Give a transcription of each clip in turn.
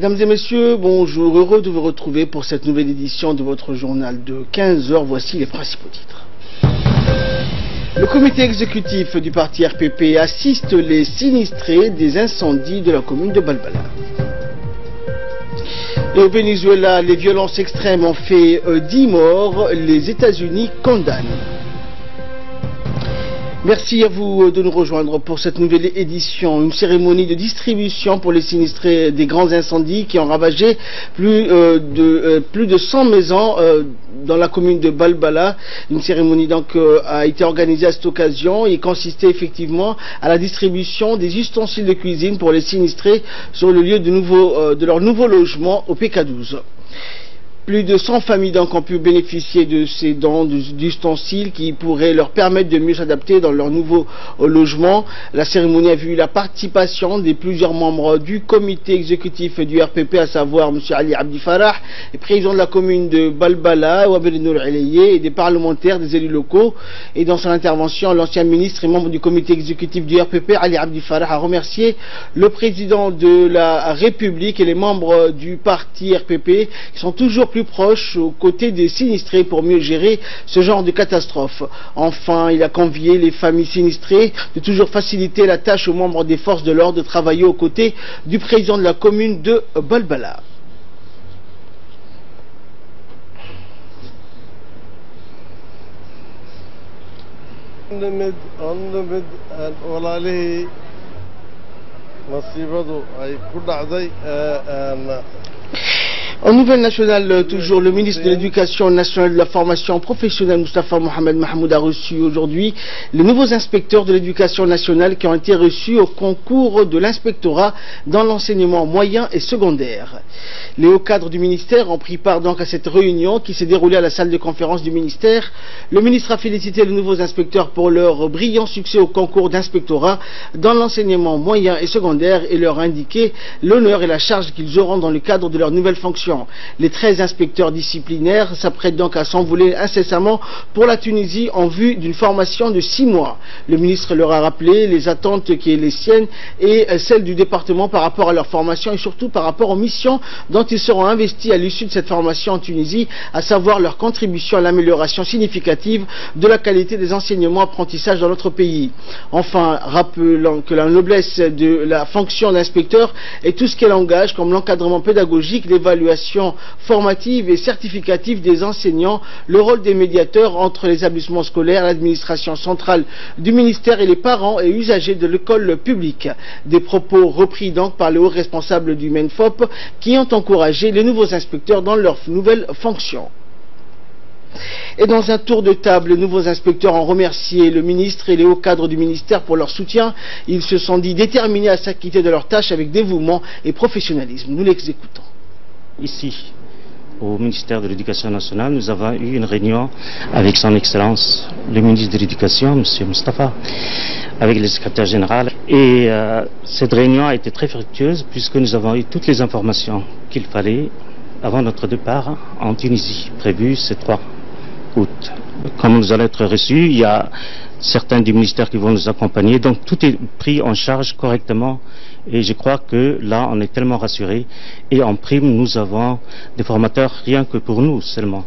Mesdames et messieurs, bonjour, heureux de vous retrouver pour cette nouvelle édition de votre journal de 15 h. Voici les principaux titres. Le comité exécutif du parti RPP assiste les sinistrés des incendies de la commune de Balbala. Et au Venezuela, les violences extrêmes ont fait 10 morts, les États-Unis condamnent. Merci à vous de nous rejoindre pour cette nouvelle édition. Une cérémonie de distribution pour les sinistrés des grands incendies qui ont ravagé plus de 100 maisons dans la commune de Balbala. Une cérémonie donc a été organisée à cette occasion et consistait effectivement à la distribution des ustensiles de cuisine pour les sinistrés sur le lieu de leur nouveau logement au PK12. Plus de 100 familles donc ont pu bénéficier de ces dons d'ustensiles qui pourraient leur permettre de mieux s'adapter dans leur nouveau logement. La cérémonie a vu la participation des plusieurs membres du comité exécutif du RPP, à savoir M. Ali Abdi Farah, président de la commune de Balbala, Ouabel Nour Elayé, et des parlementaires, des élus locaux. Et dans son intervention, l'ancien ministre et membre du comité exécutif du RPP, Ali Abdi Farah, a remercié le président de la République et les membres du parti RPP qui sont toujours plus proches aux côtés des sinistrés pour mieux gérer ce genre de catastrophe. Enfin, il a convié les familles sinistrées de toujours faciliter la tâche aux membres des forces de l'ordre de travailler aux côtés du président de la commune de Balbala. En nouvelle nationale, toujours, le ministre de l'Éducation nationale et de la formation professionnelle, Moustapha Mohamed Mahmoud, a reçu aujourd'hui les nouveaux inspecteurs de l'éducation nationale qui ont été reçus au concours de l'inspectorat dans l'enseignement moyen et secondaire. Les hauts cadres du ministère ont pris part donc à cette réunion qui s'est déroulée à la salle de conférence du ministère. Le ministre a félicité les nouveaux inspecteurs pour leur brillant succès au concours d'inspectorat dans l'enseignement moyen et secondaire et leur a indiqué l'honneur et la charge qu'ils auront dans le cadre de leur nouvelle fonction. Les 13 inspecteurs disciplinaires s'apprêtent donc à s'envoler incessamment pour la Tunisie en vue d'une formation de 6 mois. Le ministre leur a rappelé les attentes qui sont les siennes et celles du département par rapport à leur formation et surtout par rapport aux missions dont ils seront investis à l'issue de cette formation en Tunisie, à savoir leur contribution à l'amélioration significative de la qualité des enseignements apprentissages dans notre pays. Enfin, rappelant que la noblesse de la fonction d'inspecteur est tout ce qu'elle engage comme l'encadrement pédagogique, l'évaluation formative et certificative des enseignants, le rôle des médiateurs entre les établissements scolaires, l'administration centrale du ministère et les parents et usagers de l'école publique. Des propos repris donc par les hauts responsables du MENFOP qui ont encouragé les nouveaux inspecteurs dans leurs nouvelles fonctions. Et dans un tour de table, les nouveaux inspecteurs ont remercié le ministre et les hauts cadres du ministère pour leur soutien. Ils se sont dit déterminés à s'acquitter de leurs tâches avec dévouement et professionnalisme. Nous l'exécutons. Ici, au ministère de l'Éducation nationale, nous avons eu une réunion avec son Excellence, le ministre de l'Éducation, M. Moustapha, avec le secrétaire général. Et cette réunion a été très fructueuse puisque nous avons eu toutes les informations qu'il fallait avant notre départ en Tunisie, prévu ce 3 août. Comme nous allons être reçus, il y a certains du ministère qui vont nous accompagner, donc tout est pris en charge correctement et je crois que là on est tellement rassurés et en prime nous avons des formateurs rien que pour nous seulement.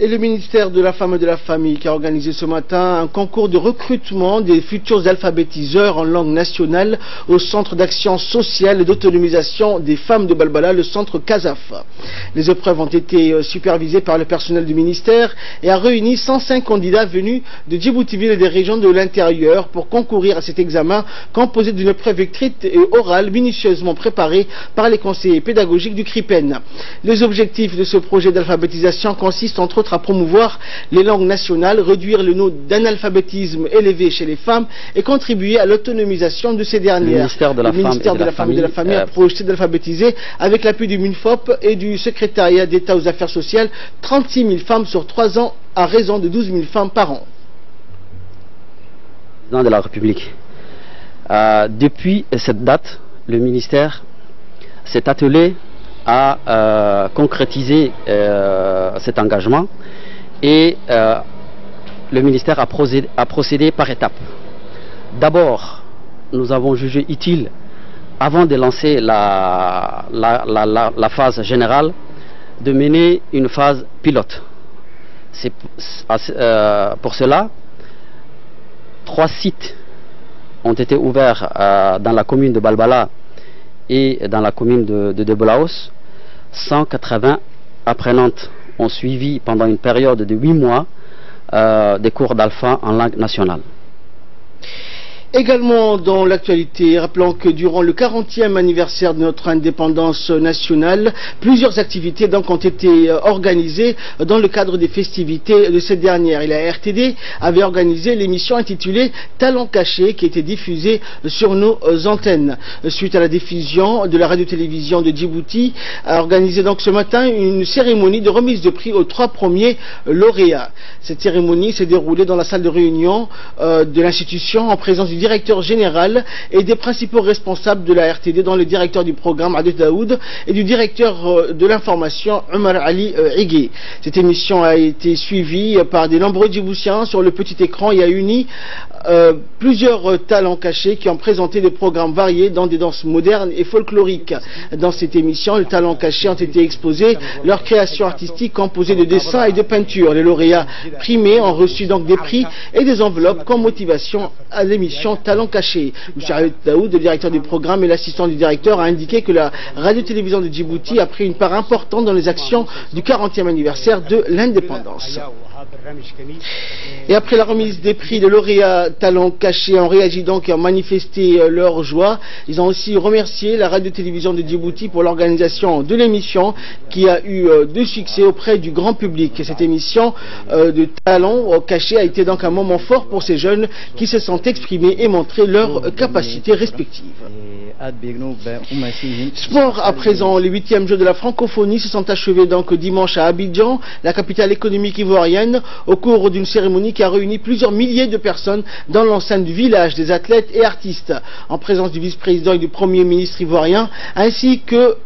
Et le ministère de la Femme et de la Famille qui a organisé ce matin un concours de recrutement des futurs alphabétiseurs en langue nationale au Centre d'action sociale et d'autonomisation des femmes de Balbala, le centre CASAF. Les épreuves ont été supervisées par le personnel du ministère et a réuni 105 candidats venus de Djibouti-Ville et des régions de l'intérieur pour concourir à cet examen composé d'une épreuve écrite et orale minutieusement préparée par les conseillers pédagogiques du CRIPEN. Les objectifs de ce projet d'alphabétisation consistent entre autres à promouvoir les langues nationales, réduire le niveau d'analphabétisme élevé chez les femmes et contribuer à l'autonomisation de ces dernières. Le ministère de la Femme et de la Famille a projeté d'alphabétiser, avec l'appui du MINFOP et du secrétariat d'État aux affaires sociales, 36 000 femmes sur 3 ans à raison de 12 000 femmes par an. Président de la République. Depuis cette date, le ministère s'est attelé à concrétiser cet engagement et le ministère a procédé par étapes. D'abord, nous avons jugé utile avant de lancer la phase générale, de mener une phase pilote. Pour cela, 3 sites ont été ouverts dans la commune de Balbala et dans la commune de Debolaos. 180 apprenantes ont suivi pendant une période de 8 mois des cours d'alpha en langue nationale. Également dans l'actualité, rappelons que durant le 40e anniversaire de notre indépendance nationale, plusieurs activités donc ont été organisées dans le cadre des festivités de cette dernière. Et la RTD avait organisé l'émission intitulée Talents cachés qui était diffusée sur nos antennes. Suite à la diffusion de la radio-télévision de Djibouti, a organisé donc ce matin une cérémonie de remise de prix aux 3 premiers lauréats. Cette cérémonie s'est déroulée dans la salle de réunion de l'institution en présence du directeur général et des principaux responsables de la RTD, dont le directeur du programme Adel Daoud et du directeur de l'information Omar Ali Higué. Cette émission a été suivie par de nombreux Djiboutiens sur le petit écran et a uni plusieurs talents cachés qui ont présenté des programmes variés dans des danses modernes et folkloriques. Dans cette émission, les talents cachés ont été exposés, leur création artistique composée de dessins et de peintures. Les lauréats primés ont reçu donc des prix et des enveloppes comme motivation à l'émission Talents cachés. M. Adel Daoud, le directeur du programme et l'assistant du directeur, a indiqué que la radio-télévision de Djibouti a pris une part importante dans les actions du 40e anniversaire de l'indépendance. Et après la remise des prix, les lauréats talents cachés ont réagi donc et ont manifesté leur joie. Ils ont aussi remercié la radio-télévision de Djibouti pour l'organisation de l'émission qui a eu de succès auprès du grand public. Et cette émission de talents cachés a été donc un moment fort pour ces jeunes qui se sont exprimés et montré leurs capacités respectives. Sport à présent, les 8e Jeux de la francophonie se sont achevés donc dimanche à Abidjan, la capitale économique ivoirienne, au cours d'une cérémonie qui a réuni plusieurs milliers de personnes dans l'enceinte du village des athlètes et artistes, en présence du vice-président et du premier ministre ivoirien, ainsi que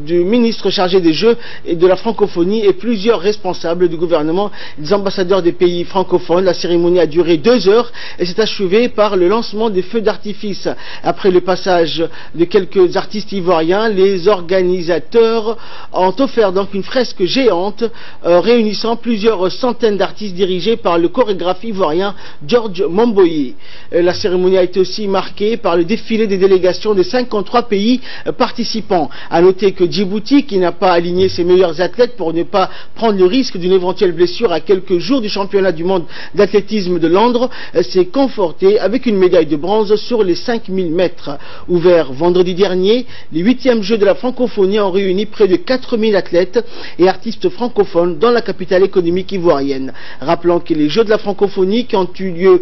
du ministre chargé des Jeux et de la francophonie et plusieurs responsables du gouvernement, des ambassadeurs des pays francophones. La cérémonie a duré 2 heures et s'est achevée par le lancement des feux d'artifice. Après le passage de quelques artistes ivoiriens, les organisateurs ont offert donc une fresque géante réunissant plusieurs centaines d'artistes dirigés par le chorégraphe ivoirien George Momboye. La cérémonie a été aussi marquée par le défilé des délégations de 53 pays participants. À noter que Djibouti, qui n'a pas aligné ses meilleurs athlètes pour ne pas prendre le risque d'une éventuelle blessure à quelques jours du championnat du monde d'athlétisme de Londres, s'est conforté avec une médaille de bronze sur les 5000 mètres. Ouvert vendredi dernier, les 8e Jeux de la francophonie ont réuni près de 4000 athlètes et artistes francophones dans la capitale économique ivoirienne. Rappelons que les Jeux de la francophonie qui ont lieu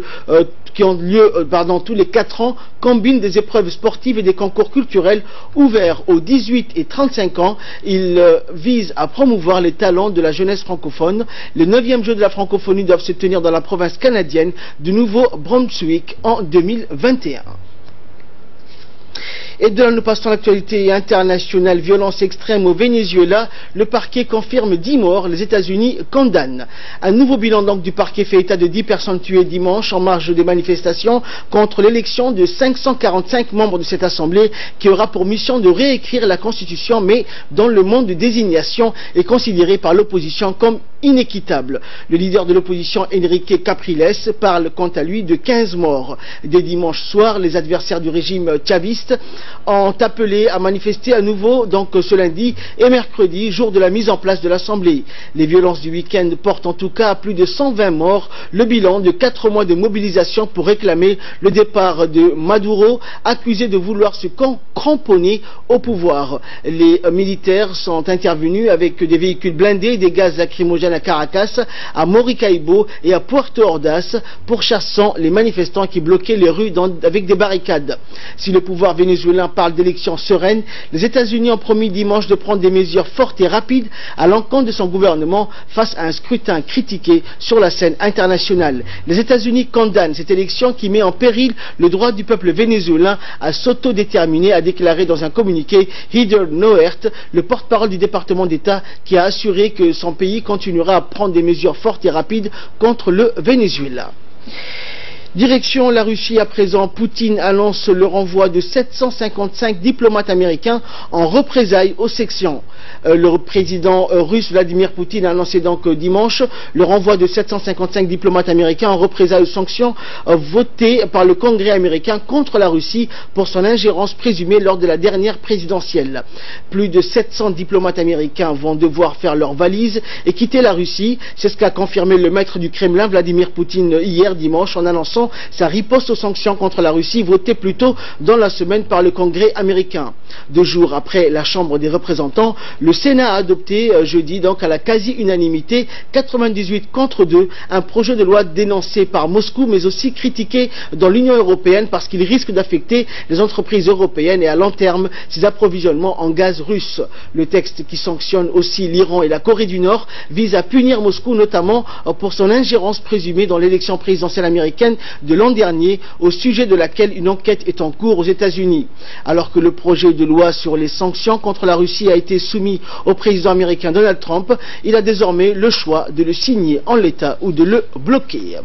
tous les 4 ans combinent des épreuves sportives et des concours culturels ouverts aux 18 et 35 ans. Ils visent à promouvoir les talents de la jeunesse francophone. Les 9e Jeux de la francophonie doivent se tenir dans la province canadienne du Nouveau-Brunswick en 2021. Et de là, nous passons à l'actualité internationale. Violence extrême au Venezuela. Le parquet confirme 10 morts. Les États-Unis condamnent. Un nouveau bilan donc du parquet fait état de 10 personnes tuées dimanche en marge des manifestations contre l'élection de 545 membres de cette assemblée qui aura pour mission de réécrire la Constitution, mais dont le mode de désignation est considéré par l'opposition comme inéquitable. Le leader de l'opposition, Enrique Capriles, parle quant à lui de 15 morts. Dès dimanche soir, les adversaires du régime chaviste ont appelé à manifester à nouveau donc ce lundi et mercredi, jour de la mise en place de l'Assemblée. Les violences du week-end portent en tout cas à plus de 120 morts, le bilan de 4 mois de mobilisation pour réclamer le départ de Maduro, accusé de vouloir se cramponner au pouvoir. Les militaires sont intervenus avec des véhicules blindés et des gaz lacrymogènes à Caracas, à Maracaibo et à Puerto Ordaz, pourchassant les manifestants qui bloquaient les rues avec des barricades. Si le pouvoir vénézuélien parle d'élections sereines, les États-Unis ont promis dimanche de prendre des mesures fortes et rapides à l'encontre de son gouvernement face à un scrutin critiqué sur la scène internationale. Les États-Unis condamnent cette élection qui met en péril le droit du peuple vénézuélien à s'autodéterminer, a déclaré dans un communiqué Heather Nauert, le porte-parole du département d'État, qui a assuré que son pays continuera à prendre des mesures fortes et rapides contre le Venezuela. Direction la Russie à présent, Poutine annonce le renvoi de 755 diplomates américains en représailles aux sections. Le président russe Vladimir Poutine a annoncé donc dimanche le renvoi de 755 diplomates américains en représailles aux sanctions votées par le Congrès américain contre la Russie pour son ingérence présumée lors de la dernière présidentielle. Plus de 700 diplomates américains vont devoir faire leurs valises et quitter la Russie. C'est ce qu'a confirmé le maître du Kremlin Vladimir Poutine hier dimanche en annonçant sa riposte aux sanctions contre la Russie votée plus tôt dans la semaine par le Congrès américain. 2 jours après la Chambre des représentants, le Sénat a adopté jeudi donc à la quasi-unanimité 98 contre 2 un projet de loi dénoncé par Moscou mais aussi critiqué dans l'Union européenne parce qu'il risque d'affecter les entreprises européennes et à long terme ses approvisionnements en gaz russe. Le texte qui sanctionne aussi l'Iran et la Corée du Nord vise à punir Moscou notamment pour son ingérence présumée dans l'élection présidentielle américaine de l'an dernier au sujet de laquelle une enquête est en cours aux États-Unis. Alors que le projet de loi sur les sanctions contre la Russie a été soumis au président américain Donald Trump, il a désormais le choix de le signer en l'état ou de le bloquer.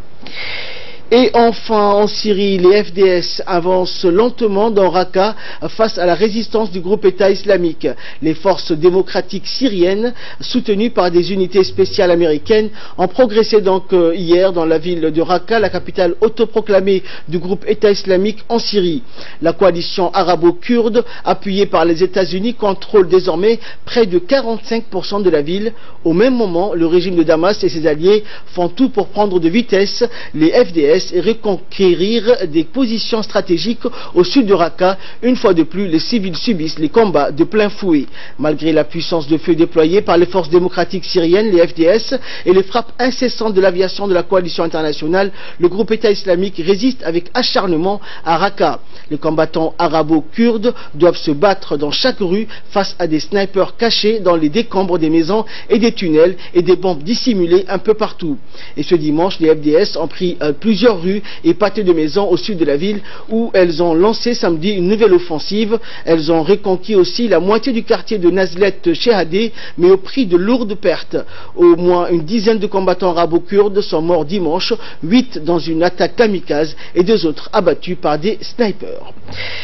Et enfin, en Syrie, les FDS avancent lentement dans Raqqa face à la résistance du groupe État islamique. Les forces démocratiques syriennes, soutenues par des unités spéciales américaines, ont progressé donc hier dans la ville de Raqqa, la capitale autoproclamée du groupe État islamique en Syrie. La coalition arabo-kurde, appuyée par les États-Unis, contrôle désormais près de 45% de la ville. Au même moment, le régime de Damas et ses alliés font tout pour prendre de vitesse les FDS et reconquérir des positions stratégiques au sud de Raqqa. Une fois de plus, les civils subissent les combats de plein fouet. Malgré la puissance de feu déployée par les forces démocratiques syriennes, les FDS, et les frappes incessantes de l'aviation de la coalition internationale, le groupe État islamique résiste avec acharnement à Raqqa. Les combattants arabo-kurdes doivent se battre dans chaque rue face à des snipers cachés dans les décombres des maisons et des tunnels et des bombes dissimulées un peu partout. Et ce dimanche, les FDS ont pris plusieurs rues et pâtés de maisons au sud de la ville où elles ont lancé samedi une nouvelle offensive. Elles ont reconquis aussi la moitié du quartier de Nazlet Shehadeh, mais au prix de lourdes pertes. Au moins une dizaine de combattants arabo-kurdes sont morts dimanche, 8 dans une attaque kamikaze et 2 autres abattus par des snipers.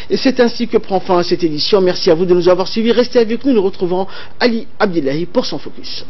Et c'est ainsi que prend fin cette édition. Merci à vous de nous avoir suivis. Restez avec nous, nous retrouvons Ali Abdillahi pour son focus.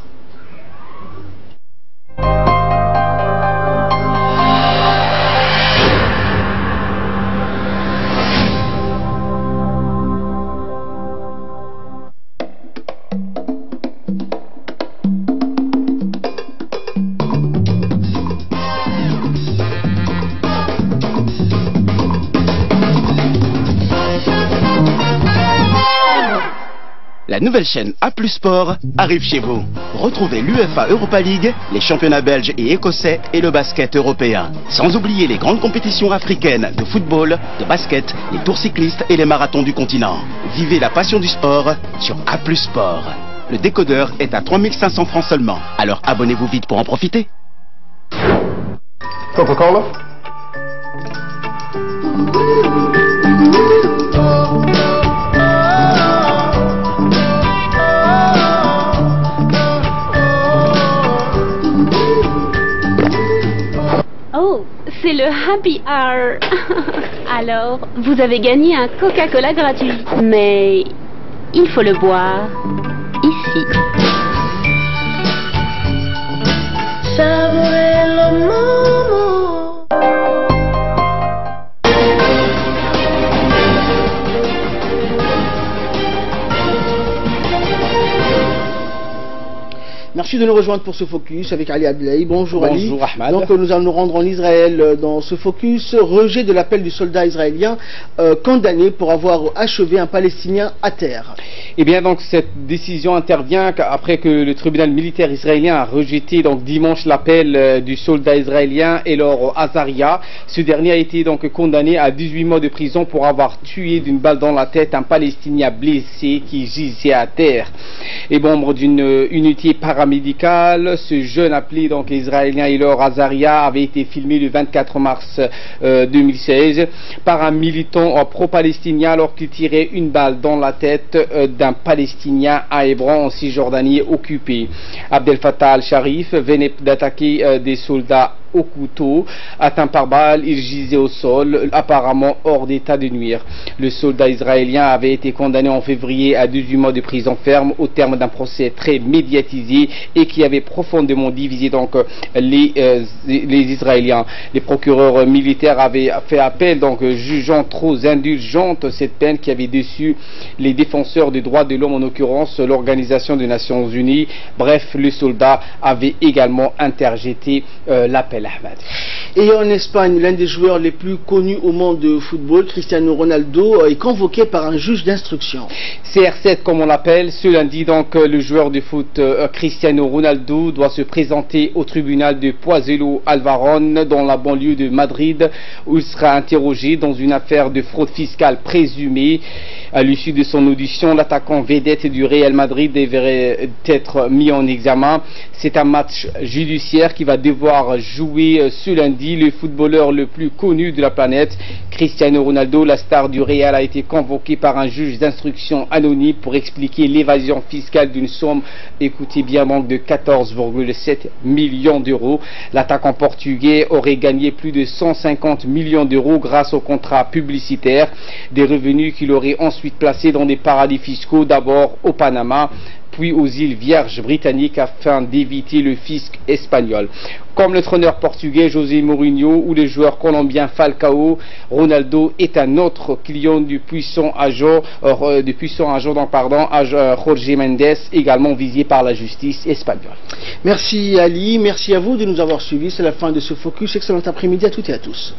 La nouvelle chaîne A+ Sport arrive chez vous. Retrouvez l'UEFA Europa League, les championnats belges et écossais et le basket européen. Sans oublier les grandes compétitions africaines de football, de basket, les tours cyclistes et les marathons du continent. Vivez la passion du sport sur A+ Sport. Le décodeur est à 3500 francs seulement. Alors abonnez-vous vite pour en profiter. Coca-Cola. Oh, c'est le Happy Hour. Alors, vous avez gagné un Coca-Cola gratuit. Mais il faut le boire ici. Savourer le moment. Merci de nous rejoindre pour ce focus avec Ali Abdillahi. Bonjour Ali. Bonjour Ahmad. Donc nous allons nous rendre en Israël dans ce focus. Rejet de l'appel du soldat israélien condamné pour avoir achevé un Palestinien à terre. Eh bien donc cette décision intervient après que le tribunal militaire israélien a rejeté donc dimanche l'appel du soldat israélien Elor Azaria. Ce dernier a été donc condamné à 18 mois de prison pour avoir tué d'une balle dans la tête un Palestinien blessé qui gisait à terre. Et membre d'une unité paramédicale, ce jeune appelé donc israélien Elor Azaria avait été filmé le 24 mars 2016 par un militant pro-palestinien alors qu'il tirait une balle dans la tête d'un Palestinien à Hébron en Cisjordanie occupée. Abdel Fattah al-Sharif venait d'attaquer des soldats au couteau. Atteint par balle, il gisait au sol, apparemment hors d'état de nuire. Le soldat israélien avait été condamné en février à 18 mois de prison ferme au terme d'un procès très médiatisé et qui avait profondément divisé donc les Israéliens. Les procureurs militaires avaient fait appel, donc jugeant trop indulgente cette peine qui avait déçu les défenseurs des droits de l'homme, en l'occurrence l'Organisation des Nations Unies. Bref, le soldat avait également interjeté l'appel, Ahmed. Et en Espagne, l'un des joueurs les plus connus au monde de football, Cristiano Ronaldo, est convoqué par un juge d'instruction. CR7 comme on l'appelle. Ce lundi donc, le joueur de foot Cristiano Ronaldo doit se présenter au tribunal de Pozuelo Alvarón dans la banlieue de Madrid, où il sera interrogé dans une affaire de fraude fiscale présumée. À l'issue de son audition, l'attaquant vedette du Real Madrid devrait être mis en examen. C'est un match judiciaire qui va devoir jouer ce lundi. Le footballeur le plus connu de la planète, Cristiano Ronaldo, la star du Real, a été convoqué par un juge d'instruction anonyme pour expliquer l'évasion fiscale d'une somme, écoutez bien, donc de 14,7 millions d'euros. L'attaquant portugais aurait gagné plus de 150 millions d'euros grâce au contrat publicitaire, des revenus qu'il aurait ensuite placés dans des paradis fiscaux, d'abord au Panama, puis aux îles Vierges britanniques afin d'éviter le fisc espagnol. Comme l'entraîneur portugais José Mourinho ou le joueur colombien Falcao, Ronaldo est un autre client du puissant agent Jorge Mendes, également visé par la justice espagnole. Merci Ali, merci à vous de nous avoir suivis. C'est la fin de ce focus. Excellent après-midi à toutes et à tous.